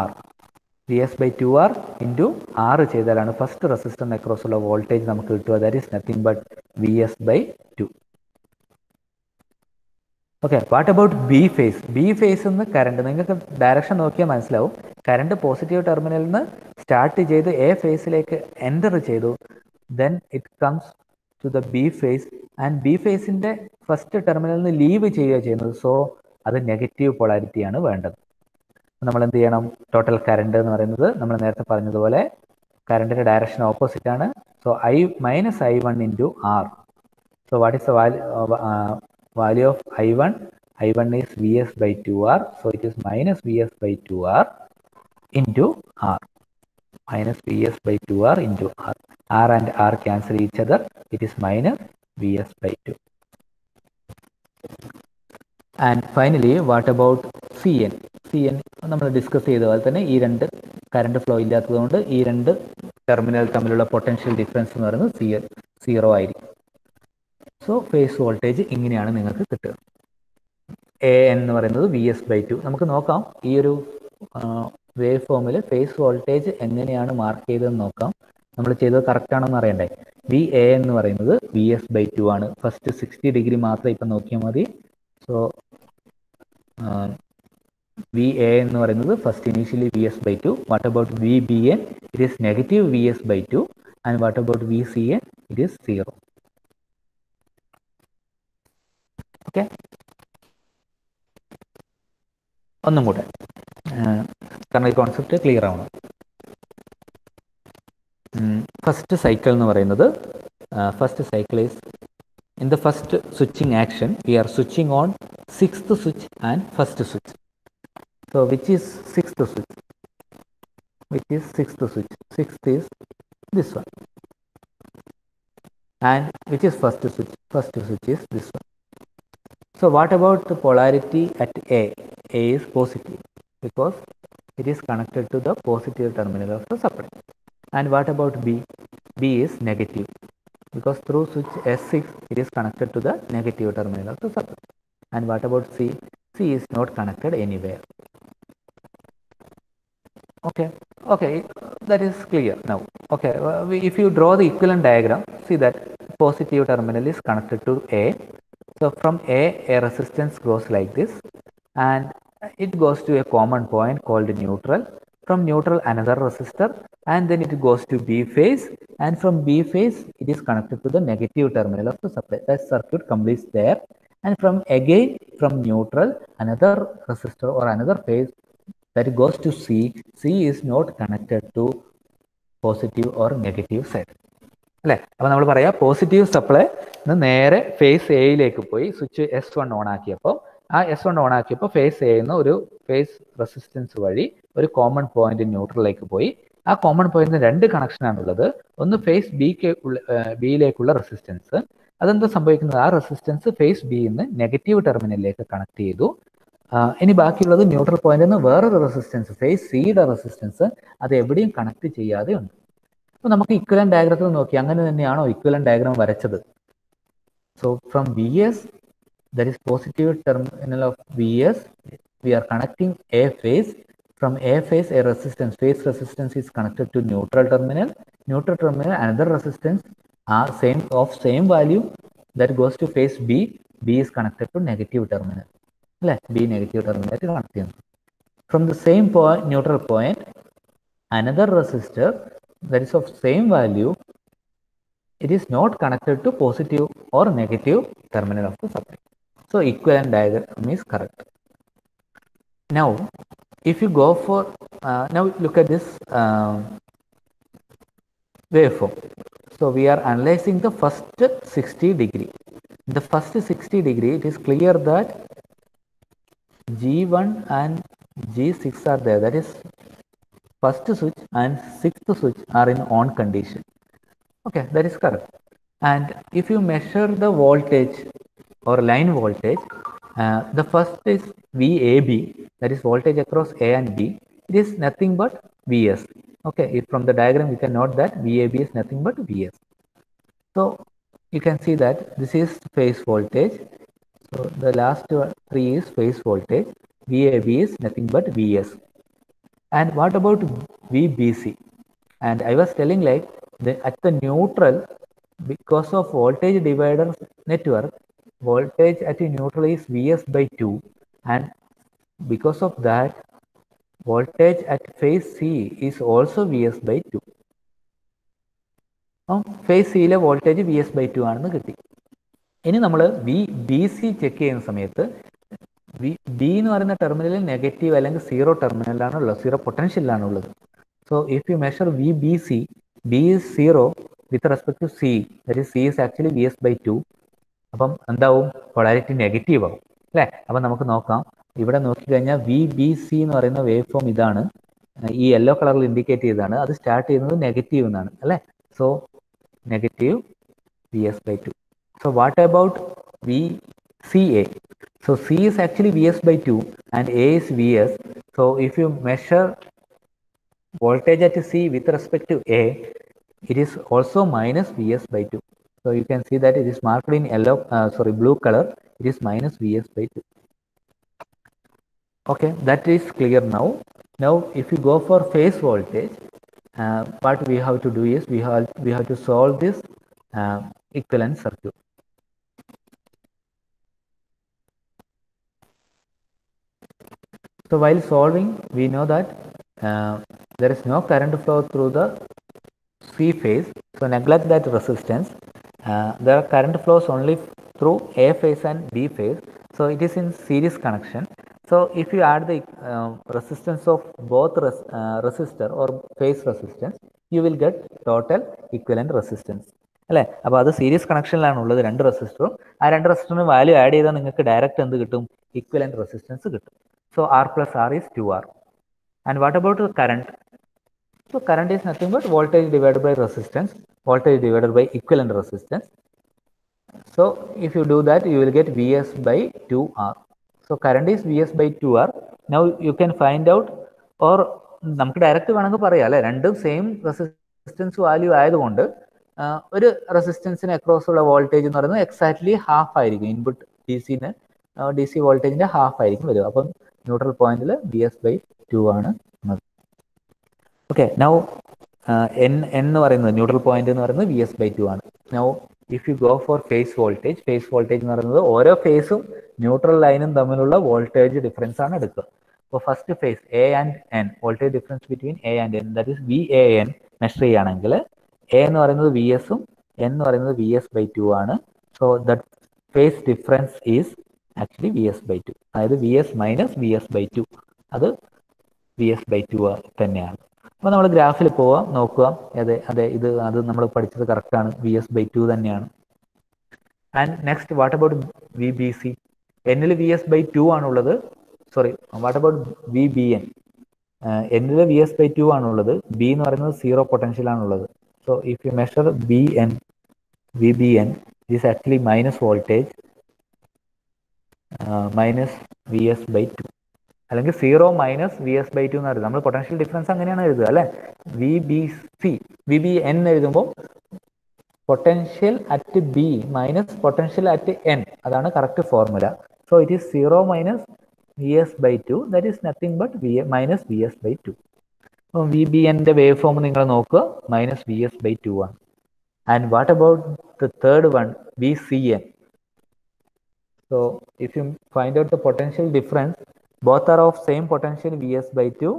R. VS/2R into R ചെയ്താലാണ് ഫസ്റ്റ് റെസിസ്റ്ററിന് അക്രോസ് ഉള്ള വോൾട്ടേജ് നമുക്ക് കിട്ടുക. That is nothing but VS/2. Okay, what about B phase? B phase നിന്ന് കറണ്ട്, നിങ്ങൾക്ക് ഡയറക്ഷൻ നോക്കിയാൽ മനസ്സിലാവും. കറണ്ട് പോസിറ്റീവ് ടെർമിനലിൽ നിന്ന് സ്റ്റാർട്ട് ചെയ്ത് എ ഫേസിലേക്ക് എൻ്റർ ചെയ്തു. Then it comes to the B phase, and B ഫേസിൻ്റെ ഫസ്റ്റ് ടെർമിനലിൽ നിന്ന് ലീവ് ചെയ്യുക ചെയ്യുന്നത്. സോ അത് നെഗറ്റീവ് പൊളാരിറ്റിയാണ് വേണ്ടത്. നമ്മൾ എന്ത് ചെയ്യണം? ടോട്ടൽ കറണ്ട് എന്ന് പറയുന്നത് നമ്മൾ നേരത്തെ പറഞ്ഞതുപോലെ കറണ്ടിൻ്റെ ഡയറക്ഷൻ ഓപ്പോസിറ്റ് ആണ്. So I1 into R. So what is the value of I1? I1 is VS/2R. So it is minus VS/2R into R. Minus VS/2R into R. R and R cancel each other. It is minus VS/2. And finally, what about CN? CN നമ്മൾ discuss ചെയ്ത പോലെ തന്നെ ഈ രണ്ട് current flow ഇല്ലാത്തതുകൊണ്ട് ഈ രണ്ട് terminal തമ്മിലുള്ള പൊട്ടൻഷ്യൽ ഡിഫറൻസ് എന്ന് പറയുന്നത് 0 ആയിരിക്കും. സോ ഫേസ് വോൾട്ടേജ് ഇങ്ങനെയാണ് നിങ്ങൾക്ക് കിട്ടുക. AN എന്ന് പറയുന്നത് VS/2. നമുക്ക് നോക്കാം ഈ ഒരു വേവ് ഫോമിൽ ഫേസ് വോൾട്ടേജ് എങ്ങനെയാണ് മാർക്ക് ചെയ്തതെന്ന് നോക്കാം. നമ്മൾ ചെയ്തത് കറക്റ്റ് ആണെന്ന് അറിയണ്ടേ? VA എന്ന് പറയുന്നത് VS/2 ആണ്. ഫസ്റ്റ് 60 ഡിഗ്രി മാത്രം ഇപ്പം നോക്കിയാൽ മതി. സോ VA എന്ന് പറയുന്നത് first initially VS/2. What about VBN? It is negative VS/2. And what about VCN? It is 0. Okay, ഒന്നും കൂടെ കാരണം ഈ കോൺസെപ്റ്റ് ക്ലിയർ ആവണം. ഫസ്റ്റ് സൈക്കിൾ എന്ന് പറയുന്നത്, first cycle is in the first switching action we are switching on 6th switch and first switch. So which is 6th switch? Which is 6th switch? 6th is this one. And which is first switch? First switch is this one. So what about the polarity at A? A is positive because it is connected to the positive terminal of the supply. And what about B? B is negative because through switch S6 it is connected to the negative terminal of the supply. And what about C? C is not connected anywhere. Okay, that is clear now. Okay, if you draw the equivalent diagram, see that positive terminal is connected to A. So from A resistance goes like this, and it goes to a common point called neutral. From neutral another resistor, and then it goes to B phase, and from B phase it is connected to the negative terminal of the supply. That circuit completes there. And from neutral another resistor or another phase that goes to C. C is not connected to positive or negative side. അല്ലേ? അപ്പോൾ നമ്മൾ പറയാം positive supply നേരെ face എയിലേക്ക് പോയി switch S1 on ആക്കിയപ്പോൾ ആ S1 on ആക്കിയപ്പോൾ face A നിന്ന് ഒരു ഫേസ് റെസിസ്റ്റൻസ് വഴി ഒരു കോമൺ പോയിന്റ് ന്യൂട്രലിലേക്ക് പോയി. ആ കോമൺ പോയിന്റിന് രണ്ട് കണക്ഷനാണുള്ളത്. ഒന്ന് ഫേസ് ബിയിലേക്കുള്ള റെസിസ്റ്റൻസ്. അതെന്താ സംഭവിക്കുന്നത്? ആ റെസിസ്റ്റൻസ് ഫേസ് ബിയിൽ നിന്ന് നെഗറ്റീവ് ടെർമിനലിലേക്ക് കണക്ട് ചെയ്തു. ഇനി ബാക്കിയുള്ളത് ന്യൂട്രൽ പോയിന്റിൽ നിന്ന് വേറൊരു റെസിസ്റ്റൻസ് ഫേസ് സിയുടെ റെസിസ്റ്റൻസ് അത് എവിടെയും കണക്ട് ചെയ്യാതെ ഉണ്ട്. അപ്പോൾ നമുക്ക് ഇക്വലന്റ് ഡയഗ്രത്തിൽ നോക്കി അങ്ങനെ തന്നെയാണോ ഇക്വലന്റ് ഡയഗ്രാം വരച്ചത്? So from VS that is positive terminal of Vs, we are connecting a phase. From a phase, a resistance, phase resistance is connected to neutral terminal. Neutral terminal, another resistance are same value that goes to phase B. B is connected to negative terminal. B negative terminal connected. From the same point, neutral point, another resistor that is of same value, it is not connected to positive or negative terminal of the supply. So equivalent diagram is correct. Now, if you go for, now look at this waveform. So we are analyzing the first 60 degree. The first 60 degree, it is clear that G1 and G6 are there. That is first switch and sixth switch are in on condition. Okay, that is correct. And if you measure the voltage or line voltage, the first is VAB, that is voltage across A and B. It is nothing but Vs. Okay, if from the diagram you can note that VAB is nothing but Vs. So you can see that this is phase voltage. So the last three is phase voltage. VAB is nothing but Vs. And what about VBC? And I was telling like at the neutral, because of voltage divider network, voltage at neutral is Vs by 2, and because of that, voltage at phase C is also Vs by 2. Phase C le voltage Vs by 2 ആണെന്ന് കിട്ടി. ഇനി നമ്മൾ VBC check ചെയ്യുന്ന സമയത്ത് B എന്ന് പറയുന്ന ടെർമിനലിൽ negative അല്ലെങ്കിൽ സീറോ ടെർമിനലാണുള്ളത്, സീറോ പൊട്ടൻഷ്യലാണുള്ളത്. So if you measure VBC, B is 0 with respect to C, that is C is actually Vs by 2. അപ്പം എന്താവും? പൊളാരിറ്റി നെഗറ്റീവ് ആവും അല്ലേ? അപ്പം നമുക്ക് നോക്കാം. ഇവിടെ നോക്കിക്കഴിഞ്ഞാൽ VBC എന്ന് പറയുന്ന വേവ് ഫോം ഇതാണ്, ഈ യെല്ലോ കളറിൽ ഇൻഡിക്കേറ്റ് ചെയ്താണ്. അത് സ്റ്റാർട്ട് ചെയ്യുന്നത് നെഗറ്റീവ് എന്നാണ് അല്ലേ? So negative Vs by 2. So what about VCA? So C is actually Vs by 2 and A is Vs. So if you measure voltage at C with respect to A, it is also minus Vs by 2. So you can see that it is marked in yellow, blue color. It is minus Vs by 2. Okay, that is clear now. Now, if you go for phase voltage, what we have to do is we have to solve this equivalent circuit. So while solving, we know that there is no current flow through the C phase. So neglect that resistance. There are current flows only through A phase and B phase. So it is in series connection. So if you add the resistance of both resistor or phase resistance, you will get total equivalent resistance. അല്ലേ? അപ്പോൾ അത് series കണക്ഷനിലാണുള്ളത്, രണ്ട് റെസിസ്റ്ററും. ആ രണ്ട് റെസിസ്റ്ററിന് value add ചെയ്താൽ നിങ്ങൾക്ക് ഡയറക്റ്റ് എന്ത് കിട്ടും? ഇക്വലന്റ് റെസിസ്റ്റൻസ് കിട്ടും. So R plus R is 2R. And what about the current? So current is nothing but voltage divided by resistance, voltage divided by equivalent resistance. So if you do that, you will get Vs by 2R. So current is Vs by 2R. Now you can find out, or നമുക്ക് direct വേണമെങ്കിൽ പറയാം അല്ലെ, രണ്ടും same resistance value ആയതുകൊണ്ട് ഒരു റെസിസ്റ്റൻസിന് across ഉള്ള voltage എന്ന് പറയുന്നത് എക്സാക്ട്ലി ഹാഫ് ആയിരിക്കും. ഇൻപുട്ട് ഡി സി വോൾട്ടേജിന്റെ ഹാഫ് ആയിരിക്കും വരിക. അപ്പം ന്യൂട്രൽ പോയിന്റിൽ Vs by 2 ആണ്. ഓക്കെ, നൗ എന്ന് പറയുന്നത് ന്യൂട്രൽ പോയിന്റ് എന്ന് പറയുന്നത് Vs by 2 ആണ്. Now if you go for phase voltage എന്ന് പറയുന്നത് ഓരോ ഫേസും ന്യൂട്രൽ ലൈനും തമ്മിലുള്ള വോൾട്ടേജ് ഡിഫറൻസ് ആണ് എടുക്കുക. അപ്പോൾ first phase A and N, voltage difference between A and N, that is VAN measure ചെയ്യുകയാണെങ്കിൽ A എന്ന് പറയുന്നത് Vs ഉം N എന്ന് പറയുന്നത് Vs by 2 ആണ്. So that phase difference is actually Vs by 2, അതായത് Vs മൈനസ് Vs by 2, അത് Vs by 2 തന്നെയാണ്. അപ്പോൾ നമ്മൾ ഗ്രാഫിൽ പോവാം, നോക്കുക. അതെ അത് നമ്മൾ പഠിച്ചത് കറക്റ്റാണ്, Vs by 2 തന്നെയാണ്. And next what about VBC? എന്നിൽ Vs by 2 ആണുള്ളത്. Sorry, what about VBN? എന്നിൽ Vs by 2 ആണുള്ളത്. B എന്ന് പറയുന്നത് സീറോ പൊട്ടൻഷ്യൽ ആണുള്ളത്. So if you measure VBN is actually minus voltage minus Vs by 2, അല്ലെങ്കിൽ 0 മൈനസ് Vs by 2 എന്ന് പറയുന്നത് നമ്മൾ പൊട്ടൻഷ്യൽ ഡിഫറൻസ് അങ്ങനെയാണ് എഴുതുക അല്ലേ. VBN എഴുതുമ്പോൾ potential at B minus potential at N, അതാണ് correct formula. So it is 0 minus V S by two, that is nothing but minus V S by two. അപ്പം V B എൻ്റെ wave form നിങ്ങൾ നോക്കുക, minus V S by two ആണ്. And what about the third one, V C N? So if you find out the potential difference, both are of same potential Vs by 2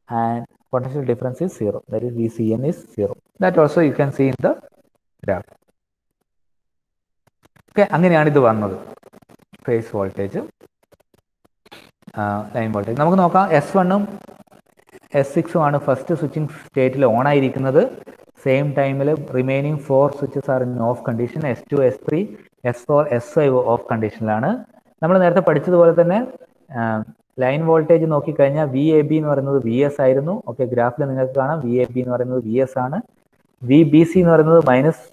and potential difference is 0, that is Vcn is 0. That also you can see in the graph. Okay, അങ്ങനെയാണ് ഇത് വന്നത്, phase voltage, line voltage. നമുക്ക് നോക്കാം, S1ഉം S6ഉം ആണ് first switching സ്റ്റേറ്റിൽ on ആയിരിക്കുന്നത്. സെയിം ടൈമിൽ remaining 4 switches are in off condition. S2, S3, S4, S5 off കണ്ടീഷനിലാണ്. നമ്മൾ നേരത്തെ പഠിച്ചതുപോലെ തന്നെ ലൈൻ വോൾട്ടേജ് നോക്കിക്കഴിഞ്ഞാൽ വി എ ബി എന്ന് പറയുന്നത് വി എസ് ആയിരുന്നു. ഓക്കെ, ഗ്രാഫിൽ നിങ്ങൾക്ക് കാണാം വി എ ബി എന്ന് പറയുന്നത് വി എസ് ആണ്. വി ബി സി എന്ന് പറയുന്നത് minus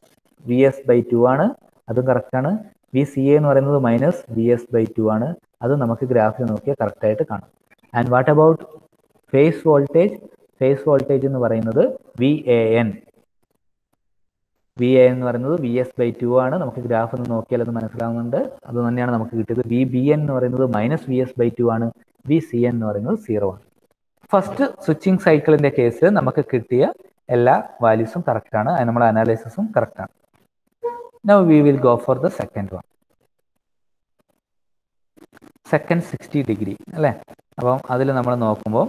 V S by two ആണ്, അതും കറക്റ്റാണ്. വി സി എ എന്ന് പറയുന്നത് minus V S by two ആണ്, അത് നമുക്ക് ഗ്രാഫിൽ നോക്കിയാൽ കറക്റ്റായിട്ട് കാണാം. And what about phase voltage? Phase voltage എന്ന് പറയുന്നത് V A N. V A എന്ന് പറയുന്നത് വി എസ് ബൈ ടു ആണ്, നമുക്ക് ഗ്രാഫ് ഒന്ന് നോക്കിയാൽ അത് മനസ്സിലാവുന്നുണ്ട്. അത് തന്നെയാണ് നമുക്ക് കിട്ടിയത്. വി ബി എൻ എന്ന് പറയുന്നത് minus V S by two ആണ്. വി സി എൻ എന്ന് പറയുന്നത് 0 ആണ്. ഫസ്റ്റ് സ്വിച്ചിങ് സൈക്കിളിന്റെ കേസിൽ നമുക്ക് കിട്ടിയ എല്ലാ വാല്യൂസും കറക്റ്റാണ്, നമ്മുടെ അനാലിസിസും കറക്റ്റാണ്. Now we will go for the second one. Second 60 degree അല്ലേ? അപ്പം അതിൽ നമ്മൾ നോക്കുമ്പോൾ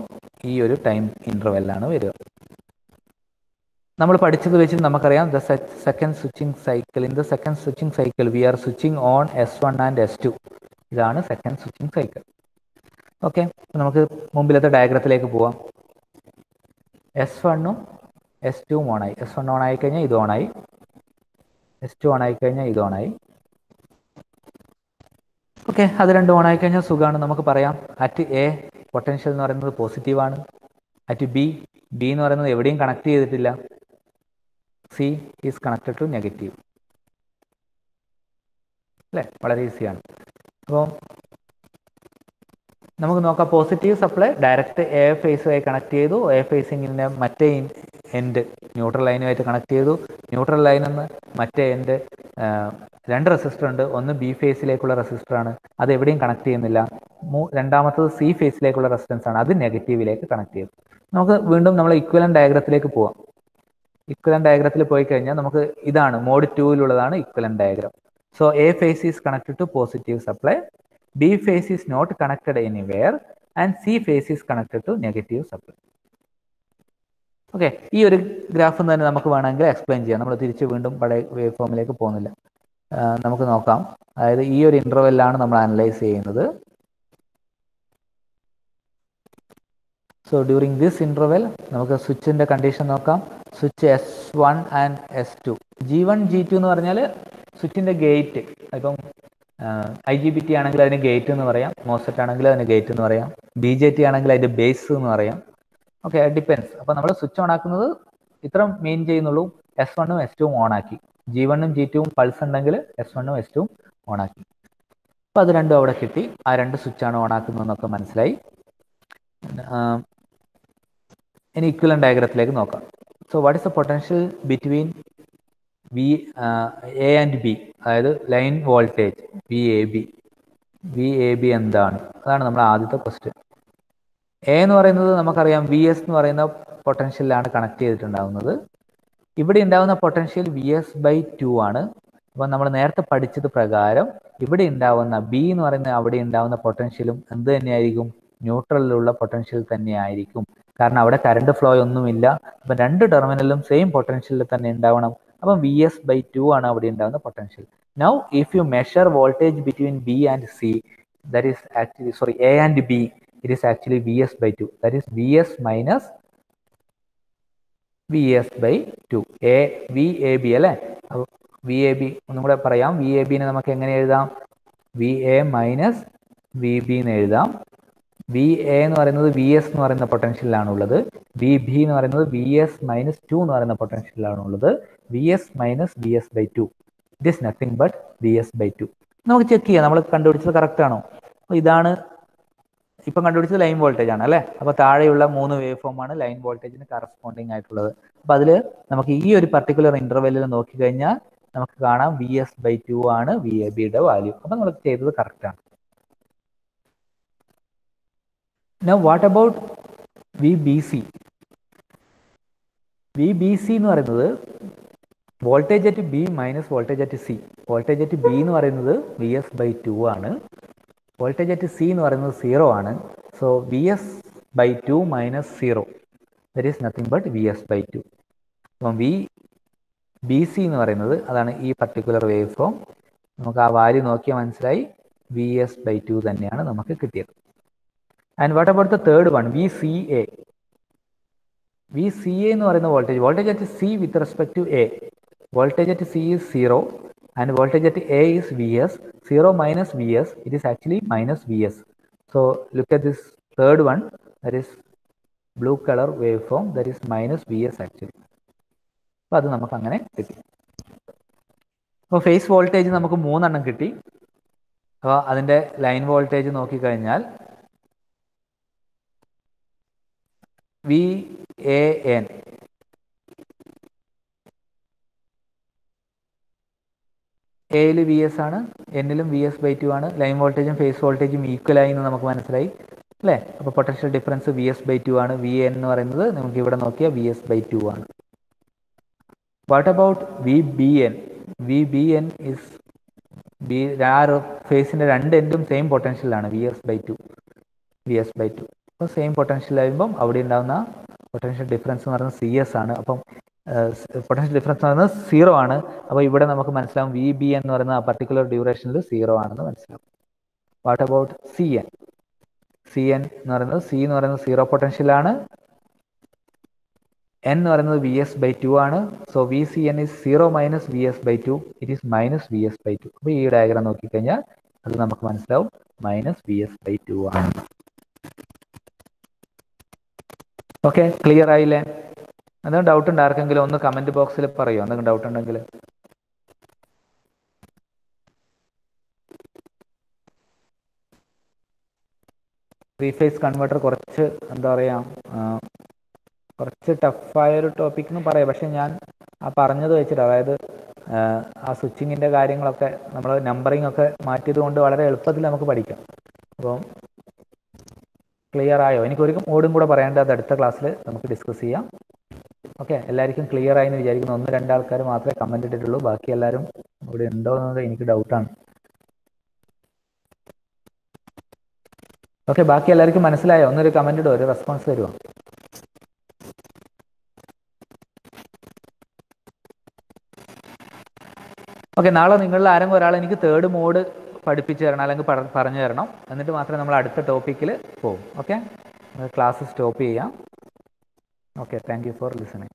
ഈ ഒരു ടൈം ഇൻ്റർവെല്ലാണ് വരിക. നമ്മൾ പഠിച്ചത് വെച്ച് നമുക്കറിയാം, the second switching cycle, in the second switching cycle we are switching on S1 and S2. ഇതാണ് സെക്കൻഡ് സ്വിച്ചിങ് സൈക്കിൾ. ഓക്കെ, നമുക്ക് മുമ്പിലത്തെ ഡയഗ്രത്തിലേക്ക് പോവാം. S1ഉം S2ഉം ഓണായി. S1 ഓൺ ആയിക്കഴിഞ്ഞാൽ ഇത് ഓണായി, S2 ഓൺ ആയിക്കഴിഞ്ഞാൽ ഇത് ഓണായി. ഓക്കെ, അത് രണ്ടും ഓൺ ആയിക്കഴിഞ്ഞാൽ സുഖമാണ്. നമുക്ക് പറയാം അറ്റ് എ പൊട്ടൻഷ്യൽ എന്ന് പറയുന്നത് പോസിറ്റീവാണ്. അറ്റ് ബി എന്ന് പറയുന്നത് എവിടെയും കണക്ട് ചെയ്തിട്ടില്ല. C is connected to negative അല്ലേ? വളരെ ഈസിയാണ്. അപ്പോൾ നമുക്ക് നോക്കാം, പോസിറ്റീവ് സപ്ലൈ ഡയറക്റ്റ് എ ഫേസുമായി കണക്ട് ചെയ്തു. എ ഫേസിങ്ങിൻ്റെ മറ്റേ എൻഡ് ന്യൂട്രൽ ലൈനുമായിട്ട് കണക്ട് ചെയ്തു. ന്യൂട്രൽ ലൈനിൽ നിന്ന് മറ്റേ എൻഡ്, രണ്ട് റെസിസ്റ്റർ ഉണ്ട്. ഒന്ന് ബി ഫേസിലേക്കുള്ള റെസിസ്റ്ററാണ്, അത് എവിടെയും കണക്ട് ചെയ്യുന്നില്ല. രണ്ടാമത്തത് സി ഫേസിലേക്കുള്ള റെസിസ്റ്റൻസ് ആണ്, അത് നെഗറ്റീവിലേക്ക് കണക്ട് ചെയ്തു. നമുക്ക് വീണ്ടും നമ്മൾ ഇക്വലന്റ് ഡയഗ്രത്തിലേക്ക് പോവാം. ഇക്വലന്റ് ഡയഗ്രത്തിൽ പോയി കഴിഞ്ഞാൽ നമുക്ക് ഇതാണ് മോഡ് 2-ലുള്ളതാണ് equivalent diagram. So A phase is connected to positive supply, B phase is not connected anywhere and C phase is connected to negative supply. Okay, ഈ ഒരു ഗ്രാഫ് തന്നെ നമുക്ക് വേണമെങ്കിൽ എക്സ്പ്ലെയിൻ ചെയ്യാം. നമ്മൾ തിരിച്ച് വീണ്ടും പഴയ വേവ് ഫോമിലേക്ക് പോകുന്നില്ല. നമുക്ക് നോക്കാം, അതായത് ഈ ഒരു ഇന്റർവെല്ലാണ് നമ്മൾ അനലൈസ് ചെയ്യുന്നത്. സോ ഡ്യൂറിങ് ദിസ് ഇന്റർവെൽ നമുക്ക് സ്വിച്ചിന്റെ കണ്ടീഷൻ നോക്കാം. Switch S1 and S2, G1 G2 എന്ന് പറഞ്ഞാൽ സ്വിച്ചിന്റെ ഗേറ്റ്. ഇപ്പം IGBT ആണെങ്കിൽ അതിന് ഗേറ്റ് എന്ന് പറയാം, മോസ്ഫെറ്റ് ആണെങ്കിൽ അതിന് ഗേറ്റ് എന്ന് പറയാം, BJT ആണെങ്കിൽ അതിന്റെ ബേസ് എന്ന് പറയാം. Okay, depends. അപ്പോൾ നമ്മൾ സ്വിച്ച് ഓൺ ആക്കുന്നത് ഇത്ര മെയിൻ ചെയ്യുന്നുള്ളൂ. S1ഉം S2ഉം ഓൺ ആക്കി, G1ഉം G2ഉം പൾസ് ഉണ്ടെങ്കിൽ S1ഉം S2ഉം ഓൺ ആക്കി. അപ്പോൾ അത് രണ്ടും അവിടെ കിട്ടി. ആ രണ്ട് സ്വിച്ചാണ് ഓൺ ആക്കുന്നതെന്നൊക്കെ മനസ്സിലായി. ഇനി ഇക്വലന്റ് ഡയഗ്രത്തിലേക്ക് നോക്കാം. So what is the potential between A and B, അതായത് line voltage V A B എന്താണ്? അതാണ് നമ്മുടെ ആദ്യത്തെ ക്വസ്റ്റ്യൻ. എ എന്ന് പറയുന്നത് നമുക്കറിയാം VS എന്ന് പറയുന്ന പൊട്ടൻഷ്യലിലാണ് കണക്ട് ചെയ്തിട്ടുണ്ടാകുന്നത്. ഇവിടെ ഉണ്ടാകുന്ന പൊട്ടൻഷ്യൽ VS/2 ആണ്. അപ്പം നമ്മൾ നേരത്തെ പഠിച്ചത് പ്രകാരം ഇവിടെ ഉണ്ടാവുന്ന ബി എന്ന് പറയുന്ന അവിടെ ഉണ്ടാവുന്ന പൊട്ടൻഷ്യലും എന്ത് തന്നെയായിരിക്കും? ന്യൂട്രലിലുള്ള പൊട്ടൻഷ്യൽ തന്നെയായിരിക്കും. കാരണം അവിടെ കറണ്ട് ഫ്ലോ ഒന്നുമില്ല. അപ്പം രണ്ട് ടെർമിനലും സെയിം പൊട്ടൻഷ്യലിൽ തന്നെ ഉണ്ടാവണം. അപ്പം VS/2 ആണ് അവിടെ ഉണ്ടാകുന്ന potential. Now if you measure voltage between B and C, that is actually A and B, it is actually VS/2, that is VS minus VS/2. VAB അല്ലേ? VAB ഒന്നും കൂടെ പറയാം. VAB നെ നമുക്ക് എങ്ങനെ എഴുതാം? VA മൈനസ് VB എന്ന് എഴുതാം. VA എന്ന് പറയുന്നത് VS എന്ന് പറയുന്ന പൊട്ടൻഷ്യലിലാണുള്ളത്. VB എന്ന് പറയുന്നത് VS മൈനസ് 2 എന്ന് പറയുന്ന പൊട്ടൻഷ്യലിലാണുള്ളത്. VS minus VS/2, it is nothing but VS/2. നമുക്ക് ചെക്ക് ചെയ്യാം നമ്മൾ കണ്ടുപിടിച്ചത് കറക്റ്റ് ആണോ. ഇതാണ് ഇപ്പം കണ്ടുപിടിച്ചത് ലൈൻ വോൾട്ടേജ് ആണ് അല്ലേ. അപ്പോൾ താഴെയുള്ള 3 വേവ് ഫോമാണ് ലൈൻ വോൾട്ടേജിന് കറസ്പോണ്ടിങ് ആയിട്ടുള്ളത്. അപ്പോൾ അതിൽ നമുക്ക് ഈ ഒരു പർട്ടിക്കുലർ ഇന്റർവെല്ലിൽ നോക്കിക്കഴിഞ്ഞാൽ നമുക്ക് കാണാം VS/2 ആണ് VABയുടെ വാല്യൂ. അപ്പോൾ നമ്മൾ ചെയ്തത് കറക്റ്റാണ്. Now what about VBC? VBC എന്ന് പറയുന്നത് voltage at B minus voltage at C. Voltage at B എന്ന് പറയുന്നത് VS/2 ആണ്. വോൾട്ടേജ് അറ്റ് സി എന്ന് പറയുന്നത് 0 ആണ്. So VS/2 minus 0 that is nothing but VS/2. അപ്പം VBC എന്ന് പറയുന്നത് അതാണ് ഈ പർട്ടിക്കുലർ വേവ് ഫോം. നമുക്ക് ആ വാല്യൂ നോക്കിയാൽ മനസ്സിലായി VS/2 തന്നെയാണ് നമുക്ക് കിട്ടിയത്. And what about the third one, VCA? VCA എന്ന് പറയുന്ന voltage at C with respect to A. Voltage at C is 0 and voltage at A is Vs. 0 minus Vs, it is actually minus Vs. So look at this third one, that is blue color waveform, that is minus Vs actually. അപ്പോൾ അത് നമുക്ക് അങ്ങനെ കിട്ടി. അപ്പോൾ phase voltage നമുക്ക് 3 എണ്ണം കിട്ടി. അപ്പോൾ അതിൻ്റെ ലൈൻ വോൾട്ടേജ് നോക്കിക്കഴിഞ്ഞാൽ VAN എയിൽ VS ആണ്, എന്നിലും VS/2 ആണ്. ലൈൻ വോൾട്ടേജും ഫേസ് വോൾട്ടേജും ഈക്വലായി എന്ന് നമുക്ക് മനസ്സിലായി അല്ലേ. അപ്പോൾ പൊട്ടൻഷ്യൽ ഡിഫറൻസ് VS/2 ആണ്. VN എന്ന് പറയുന്നത് നമുക്ക് ഇവിടെ നോക്കിയാൽ VS/2 ആണ്. What about VBN? VBN is ആ ഫേസിൻ്റെ രണ്ട് എൻഡും സെയിം പൊട്ടൻഷ്യലാണ് VS/2. അപ്പോൾ സെയിം പൊട്ടൻഷ്യൽ ആകുമ്പം അവിടെ ഉണ്ടാകുന്ന പൊട്ടൻഷ്യൽ ഡിഫറൻസ് എന്ന് പറയുന്നത് CS ആണ്. അപ്പം പൊട്ടൻഷ്യൽ ഡിഫറൻസ് എന്ന് പറയുന്നത് 0 ആണ്. അപ്പോൾ ഇവിടെ നമുക്ക് മനസ്സിലാവും VBN എന്ന് പറയുന്ന ആ പർട്ടിക്കുലർ ഡ്യൂറേഷനിൽ 0 ആണെന്ന് മനസ്സിലാവും. What about CN? CN എന്ന് പറയുന്നത് C എന്ന് പറയുന്നത് 0 പൊട്ടൻഷ്യലാണ്. N എന്ന് പറയുന്നത് VS/2 ആണ്. So VCN is 0 minus VS/2. It is minus VS/2. അപ്പോൾ ഈ ഡയഗ്രാം നോക്കിക്കഴിഞ്ഞാൽ അത് നമുക്ക് മനസ്സിലാവും മൈനസ് VS/2 ആണ്. ഓക്കെ, ക്ലിയർ ആയില്ലേ? എന്തെങ്കിലും ഡൗട്ട് ഉണ്ട് ആർക്കെങ്കിലും? ഒന്ന് കമൻറ്റ് ബോക്സിൽ പറയുമോ എന്തെങ്കിലും ഡൗട്ട് ഉണ്ടെങ്കിൽ. ത്രീ ഫേസ് കൺവേർട്ടർ കുറച്ച് എന്താ പറയുക, കുറച്ച് ടഫായൊരു ടോപ്പിക് എന്ന് പറയാം. പക്ഷേ ഞാൻ ആ പറഞ്ഞത് വെച്ചിട്ട്, അതായത് ആ സ്വിച്ചിങ്ങിൻ്റെ കാര്യങ്ങളൊക്കെ നമ്മൾ നമ്പറിംഗ് ഒക്കെ മാറ്റിയത് കൊണ്ട് വളരെ എളുപ്പത്തിൽ നമുക്ക് പഠിക്കാം. അപ്പം ക്ലിയർ ആയോ? എനിക്കൊരു മോഡും കൂടെ പറയാണ്ട്, അത് അടുത്ത ക്ലാസ്സിൽ നമുക്ക് ഡിസ്കസ് ചെയ്യാം. ഓക്കെ, എല്ലാവർക്കും ക്ലിയർ ആയി എന്ന് വിചാരിക്കുന്നു. 1-2 ആൾക്കാർ മാത്രമേ കമൻറ്റ് ഇട്ടിട്ടുള്ളൂ. ബാക്കി എല്ലാവരും ഇവിടെ ഉണ്ടോ എന്നത് എനിക്ക് ഡൗട്ടാണ്. ഓക്കെ, ബാക്കി എല്ലാവർക്കും മനസ്സിലായോ? ഒന്നൊരു കമൻറ്റ് ഇടുമോ, ഒരു റെസ്പോൺസ് തരുമോ? ഓക്കെ, നാളെ നിങ്ങളിൽ ആരെങ്കിലും ഒരാൾ എനിക്ക് തേർഡ് മോഡ് പഠിപ്പിച്ച് തരണം, അല്ലെങ്കിൽ പറഞ്ഞു തരണം. എന്നിട്ട് മാത്രമേ നമ്മൾ അടുത്ത ടോപ്പിക്കിൽ പോകും. ഓക്കെ, ക്ലാസ് സ്റ്റോപ്പ് ചെയ്യാം. Okay, thank you for listening.